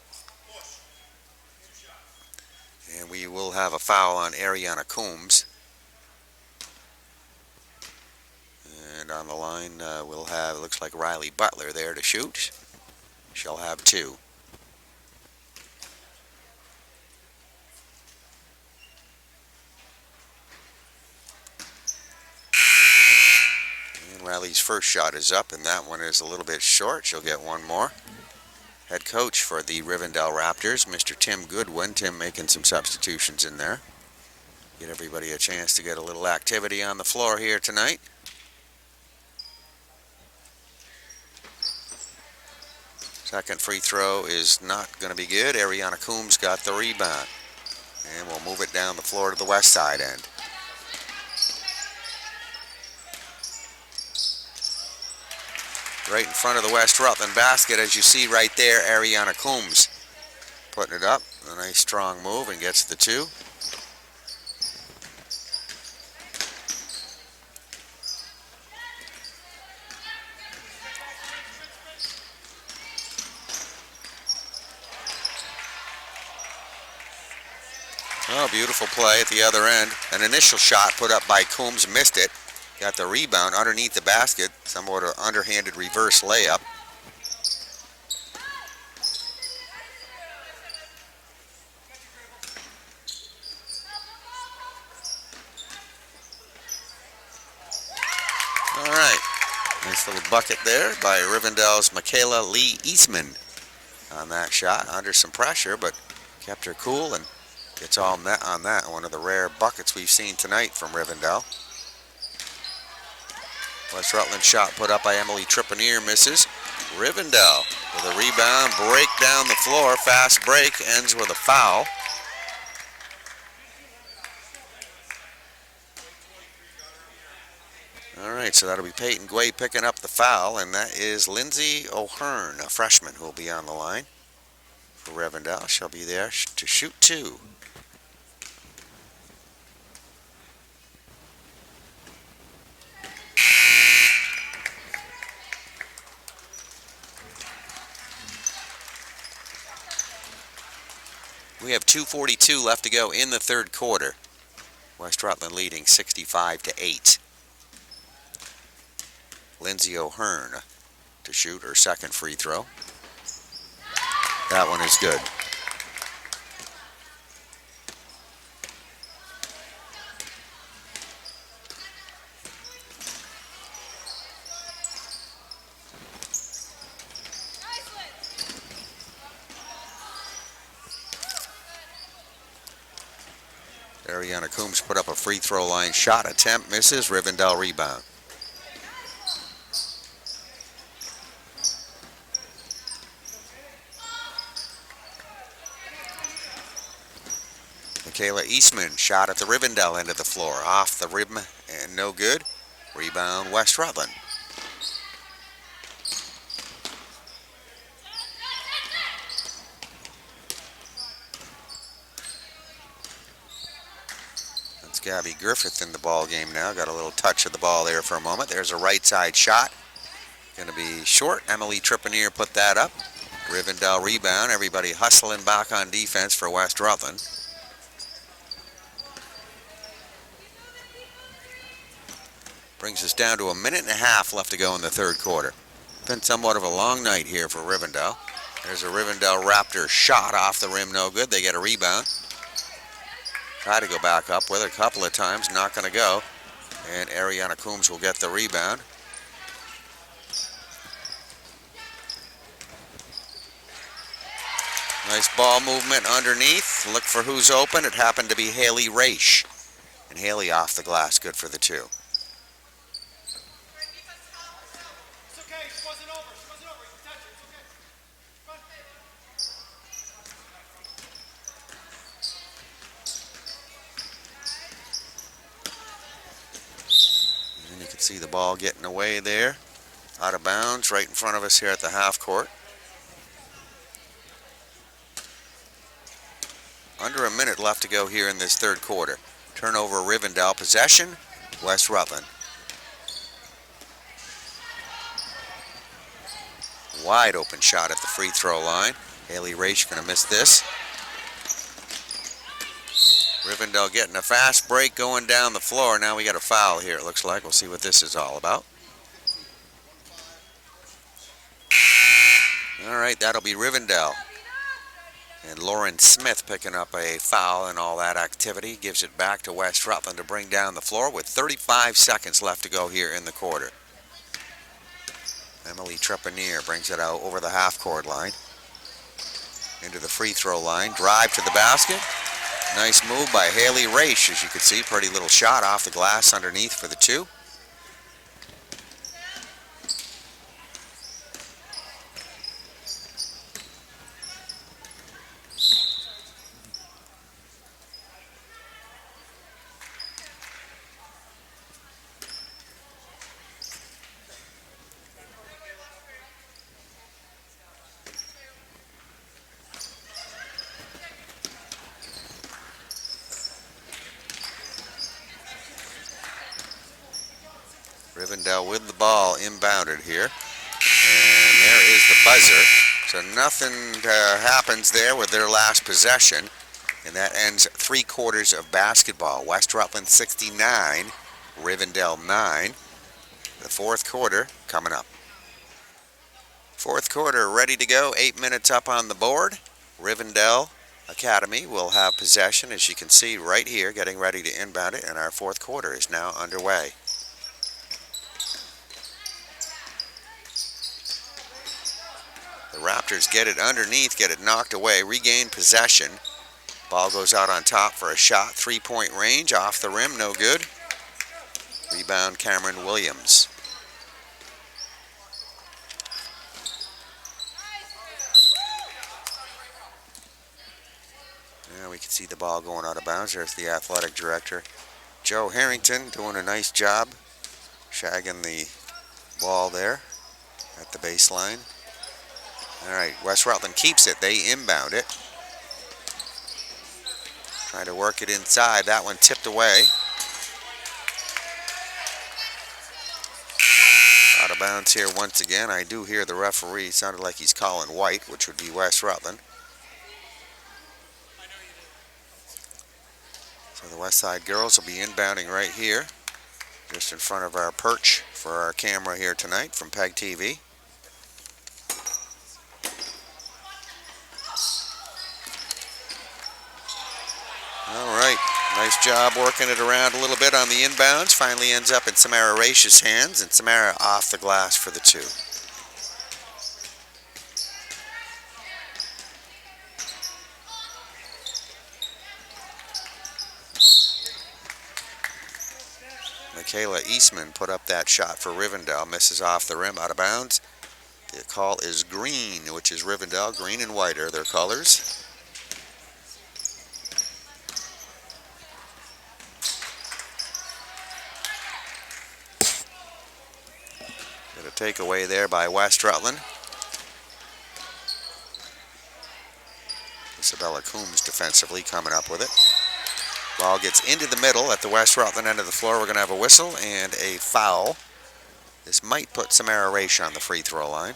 And we will have a foul on Ariana Coombs. And on the line, we'll have, it looks like Riley Butler there to shoot. She'll have two. Riley's first shot is up, and that one is a little bit short. She'll get one more. Head coach for the Rivendell Raptors, Mr. Tim Goodwin. Tim making some substitutions in there. Get everybody a chance to get a little activity on the floor here tonight. Second free throw is not going to be good. Ariana Coombs got the rebound. And we'll move it down the floor to the west side end. Right in front of the West Rutland basket, as you see right there, Ariana Coombs putting it up. A nice strong move and gets the two. Oh, beautiful play at the other end. An initial shot put up by Coombs, missed it. Got the rebound underneath the basket, somewhat an underhanded reverse layup. All right, nice little bucket there by Rivendell's Michaela Lee Eastman on that shot. Under some pressure, but kept her cool and gets all net on that. One of the rare buckets we've seen tonight from Rivendell. West Rutland shot put up by Emily Trepanier misses. Rivendell with a rebound, break down the floor, fast break, ends with a foul. All right, so that'll be Peyton Guay picking up the foul, and that is Lindsay O'Hearn, a freshman, who will be on the line for Rivendell. She'll be there to shoot two. We have 2:42 left to go in the third quarter. West Rutland leading 65-8. Lindsay O'Hearn to shoot her second free throw. That one is good. Ariana Coombs put up a free throw line shot attempt, misses. Rivendell rebound. Michaela Eastman shot at the Rivendell end of the floor, off the rim and no good. Rebound West Rutland. That's Gabby Griffith in the ball game now. Got a little touch of the ball there for a moment. There's a right side shot. Going to be short. Emily Trepanier put that up. Rivendell rebound. Everybody hustling back on defense for West Rutland. Brings us down to a minute and a half left to go in the third quarter. Been somewhat of a long night here for Rivendell. There's a Rivendell Raptor shot off the rim, no good. They get a rebound. Try to go back up with it a couple of times, not going to go. And Ariana Coombs will get the rebound. Nice ball movement underneath. Look for who's open. It happened to be Haley Raish. And Haley off the glass, good for the two. See the ball getting away there, out of bounds, right in front of us here at the half court. Under a minute left to go here in this third quarter. Turnover Rivendell, possession, West Rutland. Wide open shot at the free throw line. Haley Raish going to miss this. Rivendell getting a fast break going down the floor. Now we got a foul here, it looks like. We'll see what this is all about. All right, that'll be Rivendell. And Lauren Smith picking up a foul and all that activity. Gives it back to West Rutland to bring down the floor with 35 seconds left to go here in the quarter. Emily Trepanier brings it out over the half-court line. Into the free throw line. Drive to the basket. Nice move by Haley Raish. As you can see, pretty little shot off the glass underneath for the two. Rivendell with the ball inbounded here. And there is the buzzer. So nothing happens there with their last possession. And that ends 3 quarters of basketball. West Rutland 69, Rivendell 9. The fourth quarter coming up. Fourth quarter ready to go. 8 minutes up on the board. Rivendell Academy will have possession, as you can see right here, getting ready to inbound it. And our fourth quarter is now underway. The Raptors get it underneath, get it knocked away, regain possession. Ball goes out on top for a shot, 3-point range, off the rim, no good. Rebound Cameron Williams. Yeah, we can see the ball going out of bounds. There's the athletic director, Joe Harrington, doing a nice job shagging the ball there at the baseline. All right, West Rutland keeps it. They inbound it. Trying to work it inside. That one tipped away. Out of bounds here once again. I do hear the referee. Sounded like he's calling white, which would be West Rutland. So the West Side girls will be inbounding right here, just in front of our perch for our camera here tonight from PEGTV. All right, nice job working it around a little bit on the inbounds. Finally ends up in Samara Raish's hands, and Samara off the glass for the two. Michaela Eastman put up that shot for Rivendell, misses off the rim, out of bounds. The call is green, which is Rivendell. Green and white are their colors. Got a takeaway there by West Rutland. Isabella Coombs defensively coming up with it. Ball gets into the middle at the West Rutland end of the floor. We're going to have a whistle and a foul. This might put Samara Raish on the free throw line.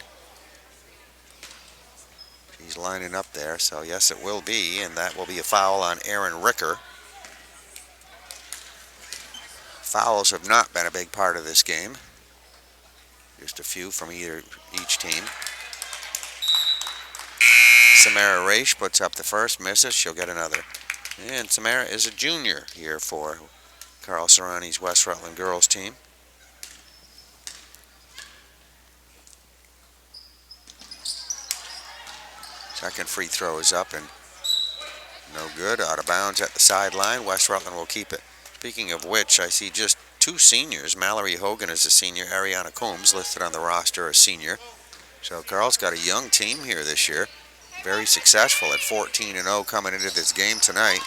She's lining up there, so yes, it will be, and that will be a foul on Aaron Ricker. Fouls have not been a big part of this game. Just a few from each team. Samara Raish puts up the first, misses, she'll get another. And Samara is a junior here for Carl Serrani's West Rutland girls team. Second free throw is up and no good. Out of bounds at the sideline. West Rutland will keep it. Speaking of which, I see just 2 seniors. Mallory Hogan is a senior. Ariana Combs listed on the roster as senior. So Carl's got a young team here this year. Very successful at 14-0 coming into this game tonight.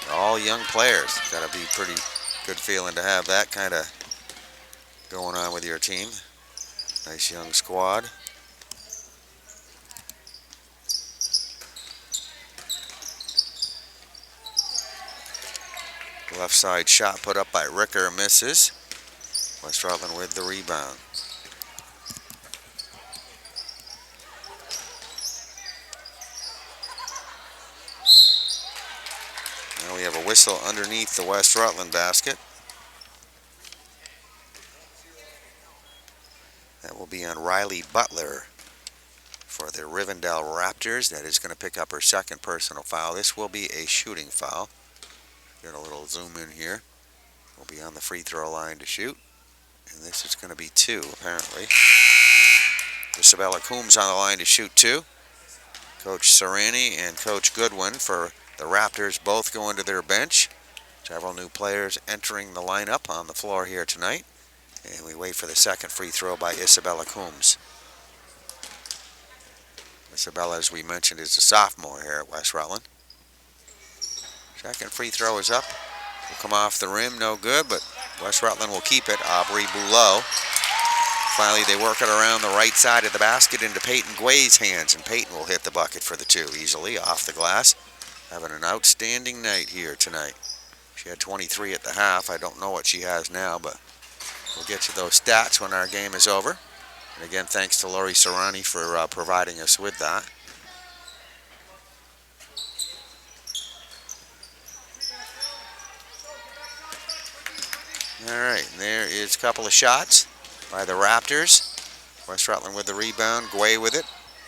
They're all young players. Got to be pretty good feeling to have that kind of going on with your team. Nice young squad. Left side shot put up by Ricker, misses. West Rutland with the rebound. Now we have a whistle underneath the West Rutland basket. That will be on Riley Butler for the Rivendell Raptors. That is going to pick up her second personal foul. This will be a shooting foul. Get a little zoom in here. We'll be on the free throw line to shoot. And this is going to be 2, apparently. Isabella Coombs on the line to shoot two. Coach Serrani and Coach Goodwin for the Raptors both going to their bench. Several new players entering the lineup on the floor here tonight. And we wait for the second free throw by Isabella Coombs. Isabella, as we mentioned, is a sophomore here at West Rutland. Second free throw is up. Will come off the rim, no good, but West Rutland will keep it. Aubrey Boulot. Finally, they work it around the right side of the basket into Peyton Guay's hands, and Peyton will hit the bucket for the two easily off the glass. Having an outstanding night here tonight. She had 23 at the half. I don't know what she has now, but we'll get to those stats when our game is over. And again, thanks to Lori Serrani for providing us with that. All right, and there is a couple of shots by the Raptors. West Rutland with the rebound, Guay with it.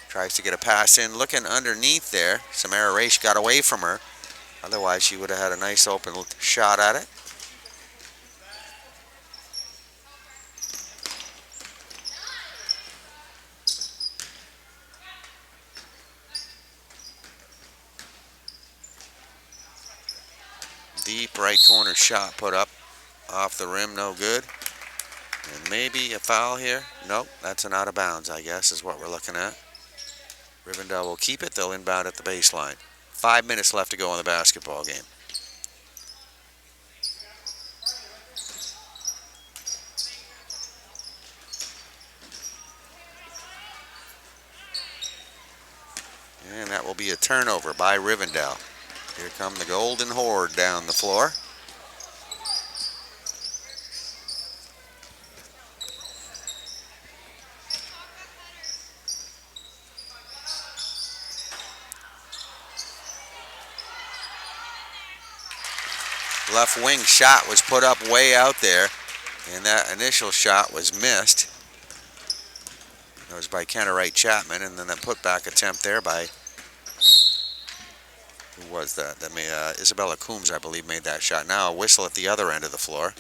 Tries to get a pass in, looking underneath there. Samara Raish got away from her. Otherwise, she would have had a nice open shot at it. Deep right corner shot put up off the rim, no good. And maybe a foul here. Nope, that's an out of bounds, I guess, is what we're looking at. Rivendell will keep it. They'll inbound at the baseline. 5 minutes left to go in the basketball game. And that will be a turnover by Rivendell. Here come the Golden Horde down the floor. Left wing shot was put up way out there, and that initial shot was missed. It was by Kennerite Chapman, and then that putback attempt there by, who was that? Isabella Coombs, I believe, made that shot. Now a whistle at the other end of the floor.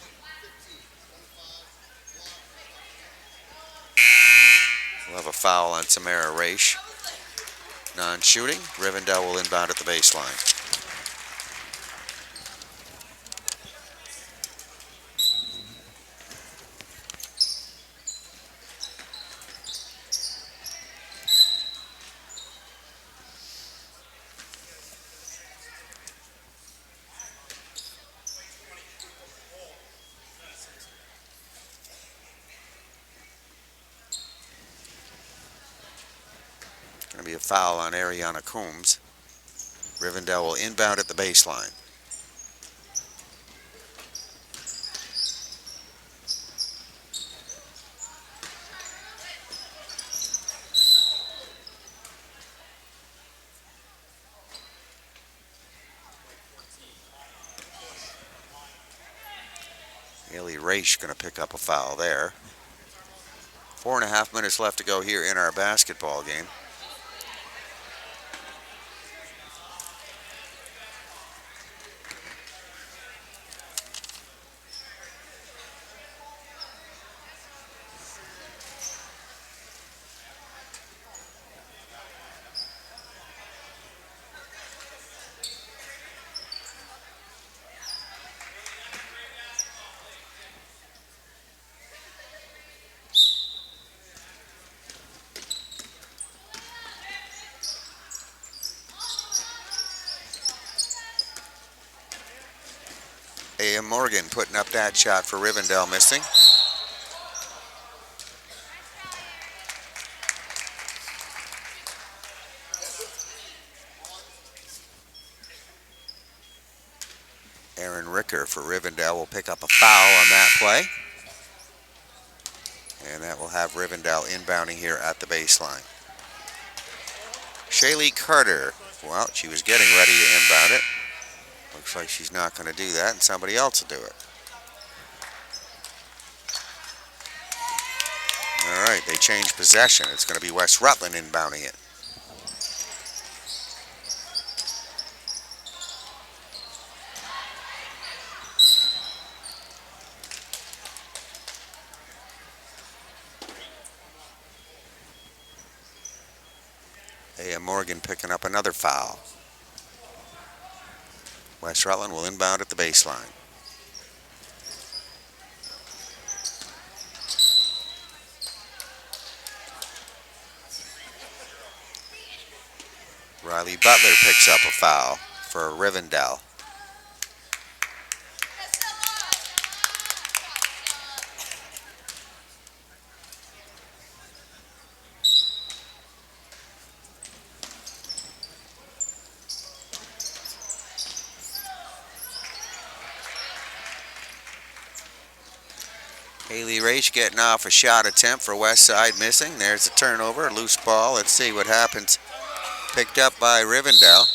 We'll have a foul on Samara Raish. Non-shooting. Rivendell will inbound at the baseline. Going to be a foul on Ariana Coombs. Rivendell will inbound at the baseline. Haley Raish going to pick up a foul there. 4.5 minutes left to go here in our basketball game. A.M. Morgan putting up that shot for Rivendell, missing. Aaron Ricker for Rivendell will pick up a foul on that play. And that will have Rivendell inbounding here at the baseline. Shaylee Carter, well, she was getting ready to inbound it. Looks like she's not going to do that, and somebody else will do it. All right, they change possession. It's going to be West Rutland inbounding it. A.M. Morgan picking up another foul. West Rutland will inbound at the baseline. Riley Butler picks up a foul for Rivendell. Haley Raish getting off a shot attempt for West Side, missing. There's a turnover, a loose ball. Let's see what happens. Picked up by Rivendell.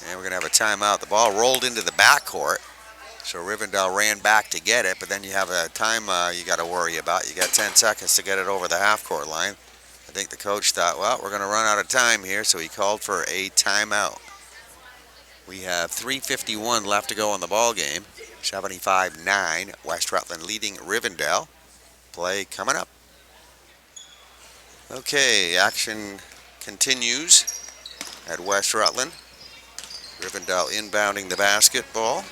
And we're going to have a timeout. The ball rolled into the backcourt. So Rivendell ran back to get it, but then you have a time you got to worry about. You got 10 seconds to get it over the half-court line. I think the coach thought, well, we're going to run out of time here, so he called for a timeout. We have 3:51 left to go in the ball game. 75-9, West Rutland leading Rivendell. Play coming up. Okay, action continues at West Rutland. Rivendell inbounding the basketball.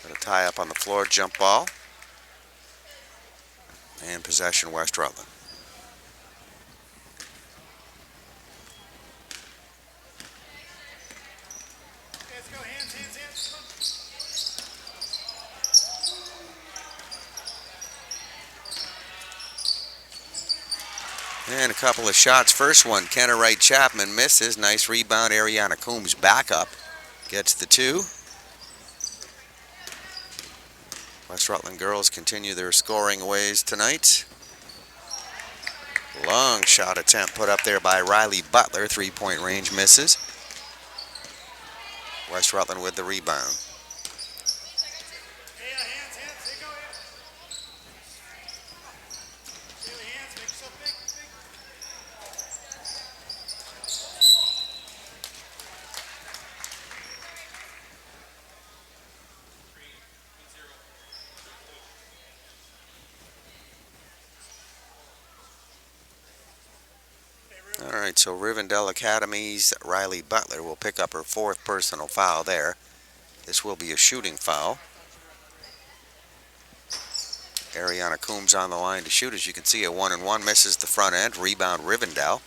Got a tie up on the floor, jump ball. And possession West Rutland. Let's go, hands, hands, hands. Come on. And a couple of shots. First one, Kenna Wright Chapman misses. Nice rebound. Ariana Coombs back up. Gets the two. West Rutland girls continue their scoring ways tonight. Long shot attempt put up there by Riley Butler. 3-point range misses. West Rutland with the rebound. Hey, hands, hands. Hey, go, hands. Haley, hands, make yourself big, big. All right, so Rivendell Academy's Riley Butler will pick up her 4th personal foul there. This will be a shooting foul. Ariana Coombs on the line to shoot. As you can see, a 1-and-1 misses the front end. Rebound Rivendell.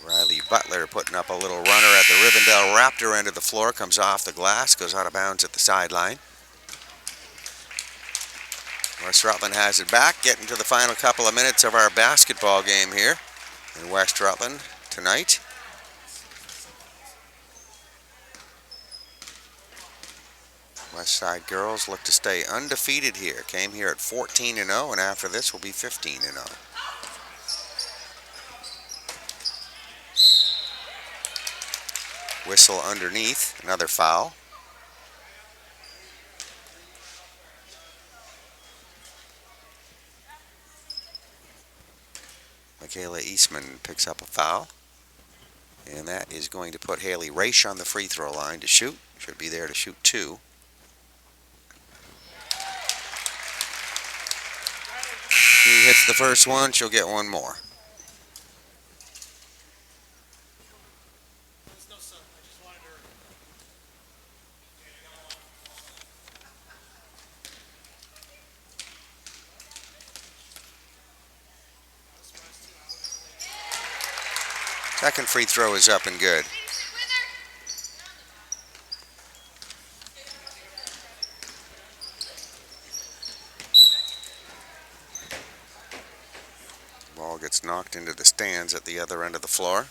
Riley Butler putting up a little runner at the Rivendell Raptor end of the floor. Comes off the glass, goes out of bounds at the sideline. West Rutland has it back, getting to the final couple of minutes of our basketball game here in West Rutland tonight. West Side girls look to stay undefeated here. Came here at 14-0, and after this will be 15-0. Whistle underneath, another foul. Michaela Eastman picks up a foul. And that is going to put Haley Raish on the free throw line to shoot. Should be there to shoot 2. She hits the first one, she'll get one more. There's no sun. I just wanted her. Second free throw is up and good. Ball gets knocked into the stands at the other end of the floor.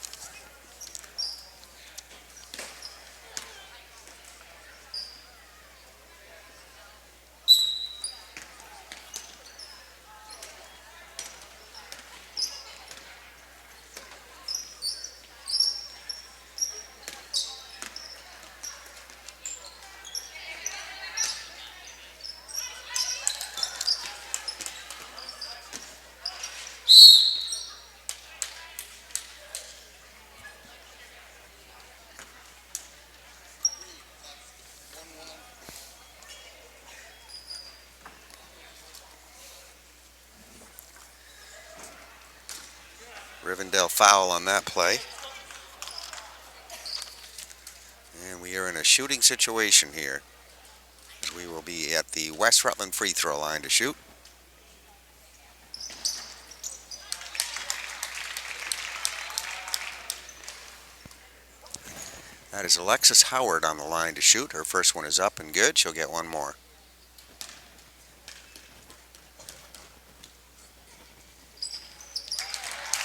Rivendell foul on that play. And we are in a shooting situation here. We will be at the West Rutland free throw line to shoot. That is Alexis Howard on the line to shoot. Her first one is up and good. She'll get one more.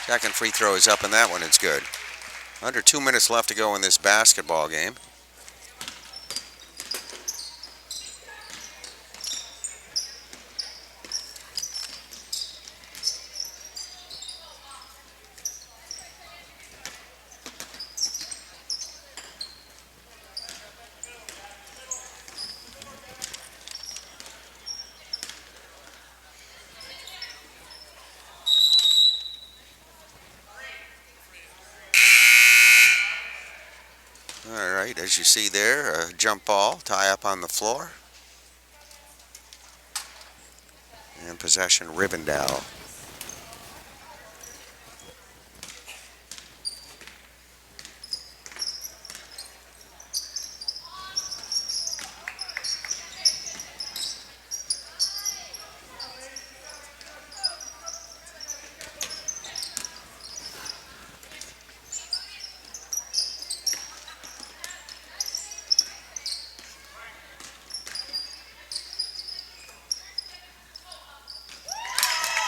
Second free throw is up and that one is good. Under 2 minutes left to go in this basketball game. Alright, as you see there, a jump ball, tie up on the floor. And possession Rivendell.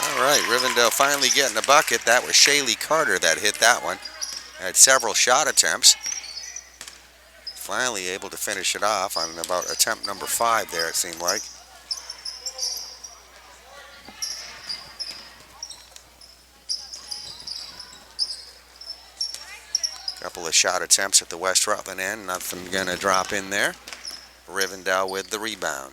Alright, Rivendell finally getting a bucket. That was Shaylee Carter that hit that one. Had several shot attempts. Finally able to finish it off on about attempt number 5 there, it seemed like. Couple of shot attempts at the West Rutland end. Nothing going to drop in there. Rivendell with the rebound.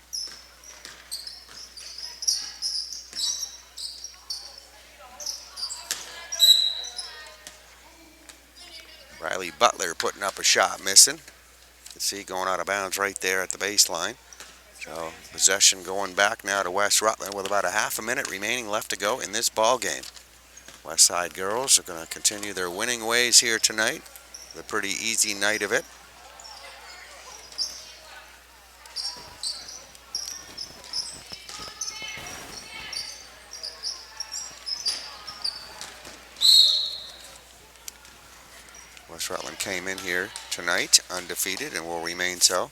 Riley Butler putting up a shot, missing. You can see going out of bounds right there at the baseline. So possession going back now to West Rutland with about a half a minute remaining left to go in this ball game. West Side girls are going to continue their winning ways here tonight. A pretty easy night of it. West Rutland came in here tonight undefeated and will remain so.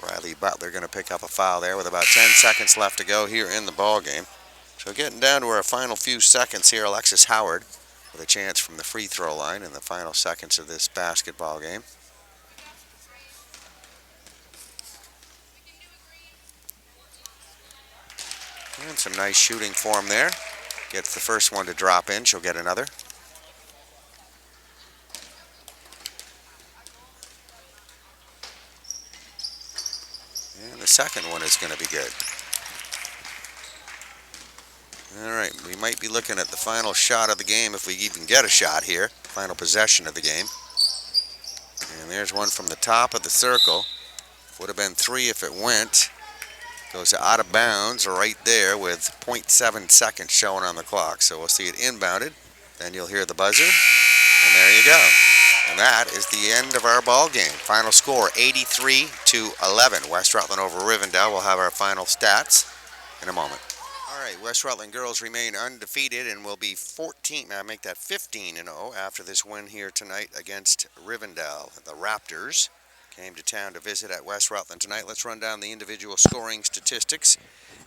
Riley Butler going to pick up a foul there with about 10 seconds left to go here in the ball game. So getting down to our final few seconds here, Alexis Howard with a chance from the free throw line in the final seconds of this basketball game. And some nice shooting form there. Gets the first one to drop in, she'll get another. And the second one is going to be good. Alright, we might be looking at the final shot of the game if we even get a shot here. Final possession of the game. And there's one from the top of the circle. Would have been 3 if it went. Goes out of bounds right there with 0.7 seconds showing on the clock. So we'll see it inbounded. Then you'll hear the buzzer. And there you go. And that is the end of our ball game. Final score 83-11. West Rutland over Rivendell. We'll have our final stats in a moment. Alright, West Rutland girls remain undefeated and will be 15-0 after this win here tonight against Rivendell. The Raptors came to town to visit at West Rutland tonight. Let's run down the individual scoring statistics.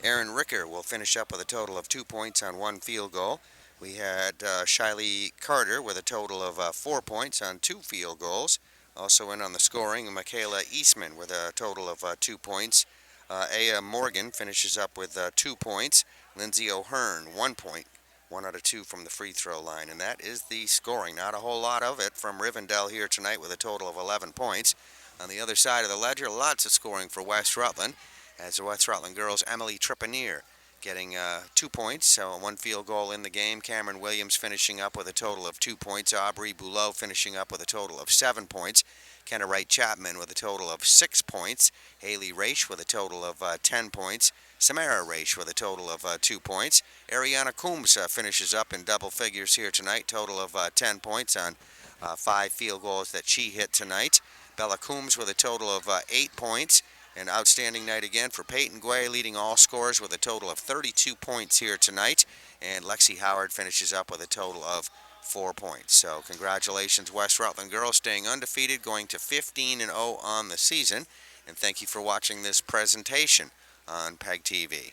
Erin Ricker will finish up with a total of 2 points on 1 field goal. We had Shaylee Carter with a total of 4 points on 2 field goals. Also in on the scoring, Michaela Eastman with a total of 2 points. Aya Morgan finishes up with 2 points. Lindsay O'Hearn, 1 point. 1 out of 2 from the free throw line. And that is the scoring. Not a whole lot of it from Rivendell here tonight with a total of 11 points. On the other side of the ledger, lots of scoring for West Rutland, as the West Rutland girls, Emily Trepanier getting 2 points, so 1 field goal in the game. Cameron Williams finishing up with a total of 2 points. Aubrey Boulot finishing up with a total of 7 points. Kenna Wright Chapman with a total of 6 points. Haley Raish with a total of 10 points. Samara Raish with a total of 2 points. Ariana Coombs finishes up in double figures here tonight, total of 10 points on 5 field goals that she hit tonight. Bella Coombs with a total of 8 points. An outstanding night again for Peyton Guay, leading all scorers with a total of 32 points here tonight. And Lexi Howard finishes up with a total of 4 points. So congratulations, West Rutland girls, staying undefeated, going to 15-0 on the season. And thank you for watching this presentation on PEGTV.